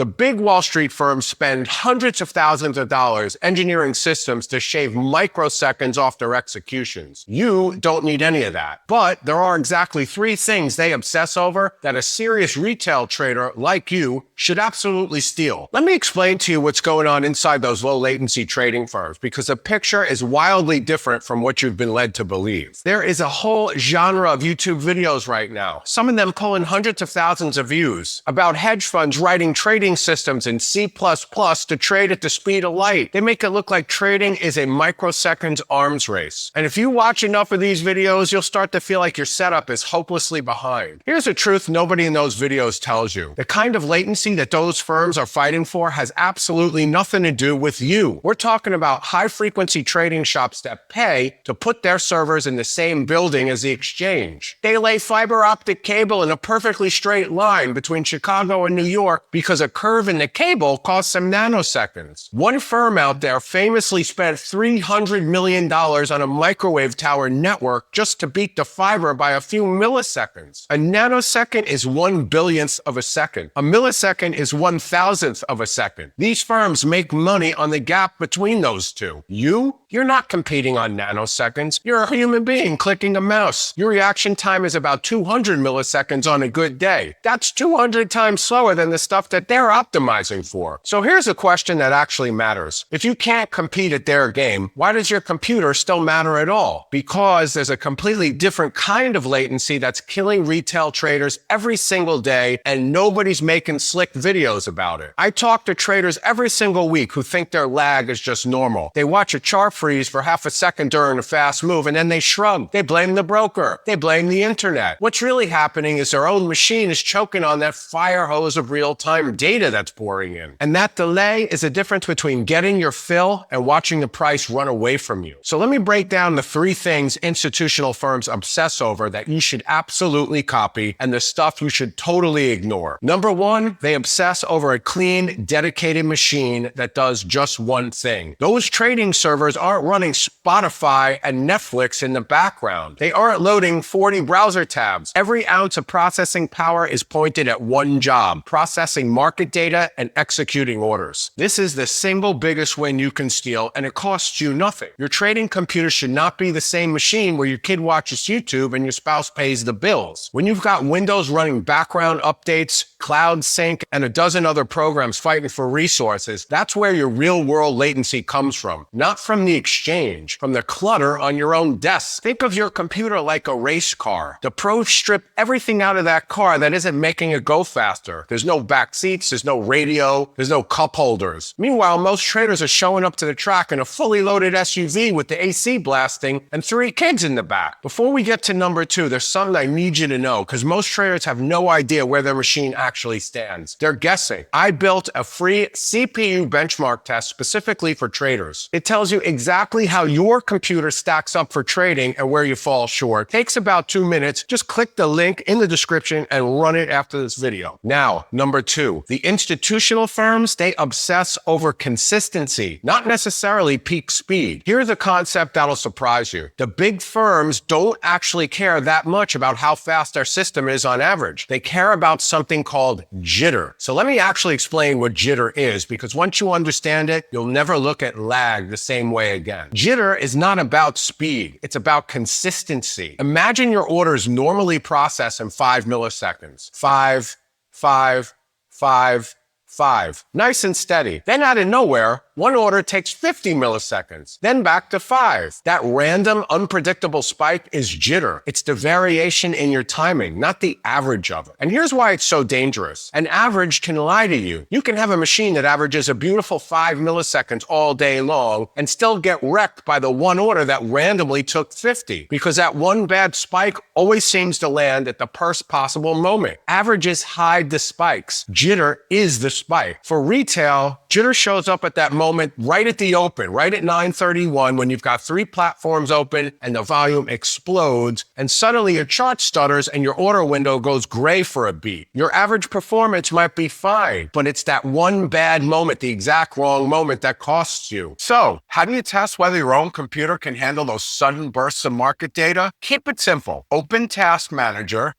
The big Wall Street firms spend hundreds of thousands of dollars engineering systems to shave microseconds off their executions. You don't need any of that. But there are exactly 3 things they obsess over that a serious retail trader like you should absolutely steal. Let me explain to you what's going on inside those low latency trading firms, because the picture is wildly different from what you've been led to believe. There is a whole genre of YouTube videos right now, some of them pulling hundreds of thousands of views, about hedge funds writing trading systems in C++ to trade at the speed of light. They make it look like trading is a microseconds arms race. And if you watch enough of these videos, you'll start to feel like your setup is hopelessly behind. Here's the truth nobody in those videos tells you. The kind of latency that those firms are fighting for has absolutely nothing to do with you. We're talking about high-frequency trading shops that pay to put their servers in the same building as the exchange. They lay fiber optic cable in a perfectly straight line between Chicago and New York because a curve in the cable costs them nanoseconds. One firm out there famously spent $300 million on a microwave tower network just to beat the fiber by a few milliseconds. A nanosecond is 1/billionth of a second. A millisecond is 1,000th of a second. These firms make money on the gap between those two. You're not competing on nanoseconds. You're a human being clicking a mouse. Your reaction time is about 200 milliseconds on a good day. That's 200 times slower than the stuff that they're optimizing for. So here's a question that actually matters. If you can't compete at their game, why does your computer still matter at all? Because there's a completely different kind of latency that's killing retail traders every single day, and nobody's making slick videos about it. I talk to traders every single week who think their lag is just normal. They watch a chart freeze for half a second during a fast move, and then they shrug. They blame the broker. They blame the internet. What's really happening is their own machine is choking on that fire hose of real-time data that's pouring in. And that delay is the difference between getting your fill and watching the price run away from you. So let me break down the 3 things institutional firms obsess over that you should absolutely copy and the stuff you should totally ignore. Number 1, they obsess over a clean, dedicated machine that does just one thing. Those trading servers aren't running Spotify and Netflix in the background. They aren't loading 40 browser tabs. Every ounce of processing power is pointed at one job: processing market data and executing orders. This is the single biggest win you can steal, and it costs you nothing. Your trading computer should not be the same machine where your kid watches YouTube and your spouse pays the bills. When you've got Windows running background updates, Cloud Sync, and a dozen other programs fighting for resources, that's where your real-world latency comes from. Not from the exchange, from the clutter on your own desk. Think of your computer like a race car. The pros strip everything out of that car that isn't making it go faster. There's no back seats, there's no radio, there's no cup holders. Meanwhile, most traders are showing up to the track in a fully loaded SUV with the AC blasting and 3 kids in the back. Before we get to number 2, there's something I need you to know, because most traders have no idea where their machine actually stands. They're guessing. I built a free CPU benchmark test specifically for traders. It tells you exactly how your computer stacks up for trading and where you fall short. Takes about 2 minutes. Just click the link in the description and run it after this video. Now, number 2, the institutional firms, they obsess over consistency, not necessarily peak speed. Here's a concept that'll surprise you. The big firms don't actually care that much about how fast their system is on average. They care about something called jitter. So let me actually explain what jitter is, because once you understand it, you'll never look at lag the same way again. Jitter is not about speed. It's about consistency. Imagine your orders normally process in 5 milliseconds. 5, 5, 5, 5. Nice and steady. Then out of nowhere, one order takes 50 milliseconds, then back to 5. That random, unpredictable spike is jitter. It's the variation in your timing, not the average of it. And here's why it's so dangerous. An average can lie to you. You can have a machine that averages a beautiful 5 milliseconds all day long and still get wrecked by the one order that randomly took 50, because that one bad spike always seems to land at the first possible moment. Averages hide the spikes. Jitter is the spike. For retail, jitter shows up at that moment right at the open, right at 9:31, when you've got 3 platforms open and the volume explodes, and suddenly your chart stutters and your order window goes gray for a beat. Your average performance might be fine, but it's that one bad moment, the exact wrong moment, that costs you. So, how do you test whether your own computer can handle those sudden bursts of market data? Keep it simple. Open Task Manager,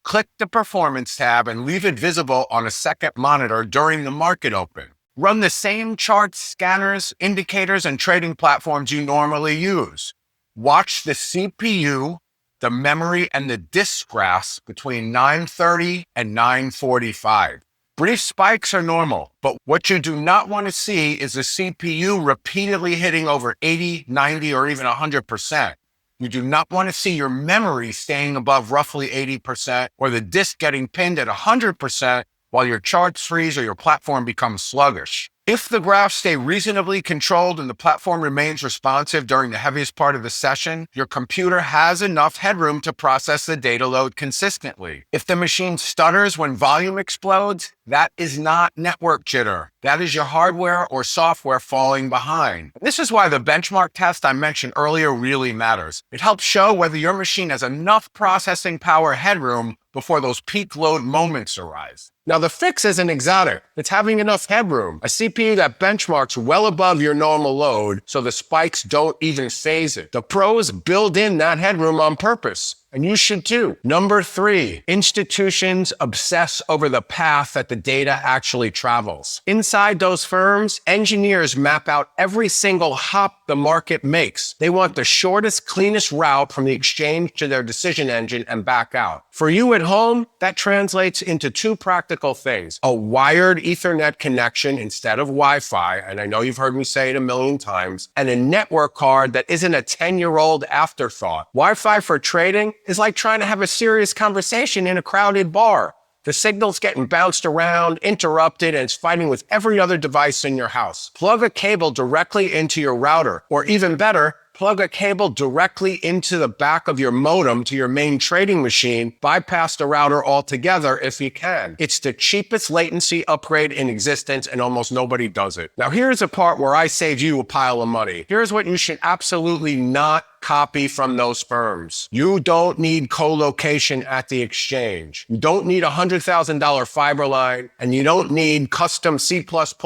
Click the Performance tab and leave it visible on a second monitor during the market open. Run the same charts, scanners, indicators, and trading platforms you normally use. Watch the CPU, the memory, and the disk graphs between 9:30 and 9:45. Brief spikes are normal, but what you do not want to see is the CPU repeatedly hitting over 80, 90, or even 100%. You do not want to see your memory staying above roughly 80% or the disk getting pinned at 100% while your charts freeze or your platform becomes sluggish. If the graphs stay reasonably controlled and the platform remains responsive during the heaviest part of the session, your computer has enough headroom to process the data load consistently. If the machine stutters when volume explodes, that is not network jitter. That is your hardware or software falling behind. This is why the benchmark test I mentioned earlier really matters. It helps show whether your machine has enough processing power headroom before those peak load moments arise. Now, the fix isn't exotic. It's having enough headroom, a CPU that benchmarks well above your normal load so the spikes don't even phase it. The pros build in that headroom on purpose. And you should too. Number 3, institutions obsess over the path that the data actually travels. Inside those firms, engineers map out every single hop the market makes. They want the shortest, cleanest route from the exchange to their decision engine and back out. For you at home, that translates into 2 practical things. A wired Ethernet connection instead of Wi-Fi, and I know you've heard me say it a million times, and a network card that isn't a 10-year-old afterthought. Wi-Fi for trading is like trying to have a serious conversation in a crowded bar. The signal's getting bounced around, interrupted, and it's fighting with every other device in your house. Plug a cable directly into your router, or even better, plug a cable directly into the back of your modem to your main trading machine, bypass the router altogether if you can. It's the cheapest latency upgrade in existence and almost nobody does it. Now here's a part where I save you a pile of money. Here's what you should absolutely not copy from those firms. You don't need co-location at the exchange. You don't need a $100,000 fiber line, and you don't need custom C++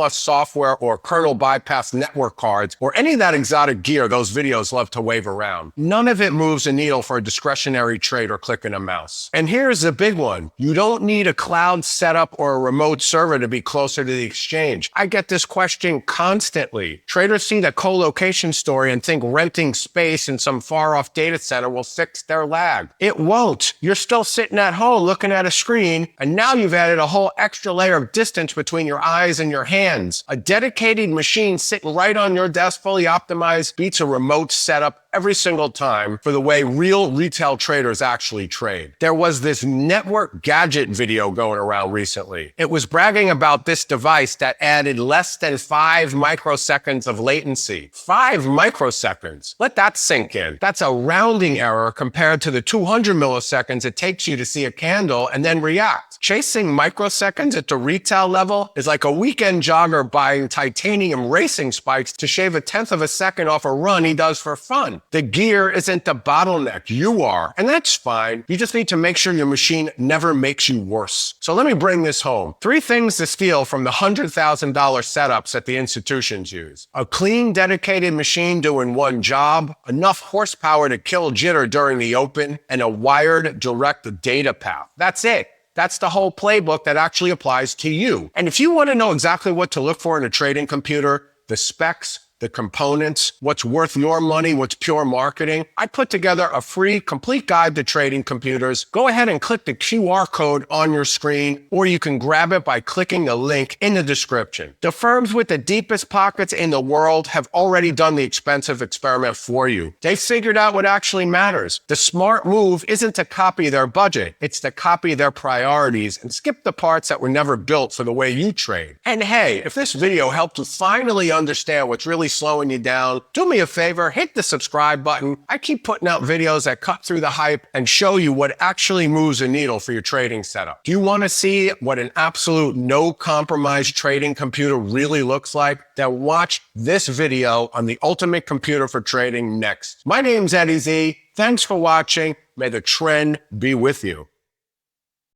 software or kernel bypass network cards or any of that exotic gear those videos love to wave around. None of it moves a needle for a discretionary trade or clicking a mouse. And here's the big one. You don't need a cloud setup or a remote server to be closer to the exchange. I get this question constantly. Traders see the co-location story and think renting space in some far-off data center will fix their lag. It won't. You're still sitting at home looking at a screen, and now you've added a whole extra layer of distance between your eyes and your hands. A dedicated machine sitting right on your desk, fully optimized, beats a remote setup every single time for the way real retail traders actually trade. There was this network gadget video going around recently. It was bragging about this device that added less than 5 microseconds of latency. 5 microseconds. Let that sink in. That's a rounding error compared to the 200 milliseconds it takes you to see a candle and then react. Chasing microseconds at the retail level is like a weekend jogger buying titanium racing spikes to shave 1/10 of a second off a run he does for fun. The gear isn't the bottleneck, you are, and that's fine. You just need to make sure your machine never makes you worse. So let me bring this home. 3 things to steal from the $100,000 setups that the institutions use. A clean, dedicated machine doing one job, enough horsepower to kill jitter during the open, and a wired direct data path. That's it. That's the whole playbook that actually applies to you. And if you want to know exactly what to look for in a trading computer, the specs, the components, what's worth your money, what's pure marketing, I put together a free, complete guide to trading computers. Go ahead and click the QR code on your screen, or you can grab it by clicking the link in the description. The firms with the deepest pockets in the world have already done the expensive experiment for you. They've figured out what actually matters. The smart move isn't to copy their budget, it's to copy their priorities and skip the parts that were never built for the way you trade. And hey, if this video helped you finally understand what's really slowing you down, do me a favor, hit the subscribe button. I keep putting out videos that cut through the hype and show you what actually moves a needle for your trading setup. Do you want to see what an absolute no compromise trading computer really looks like? Then watch this video on the ultimate computer for trading next. My name's Eddie Z. Thanks for watching. May the trend be with you.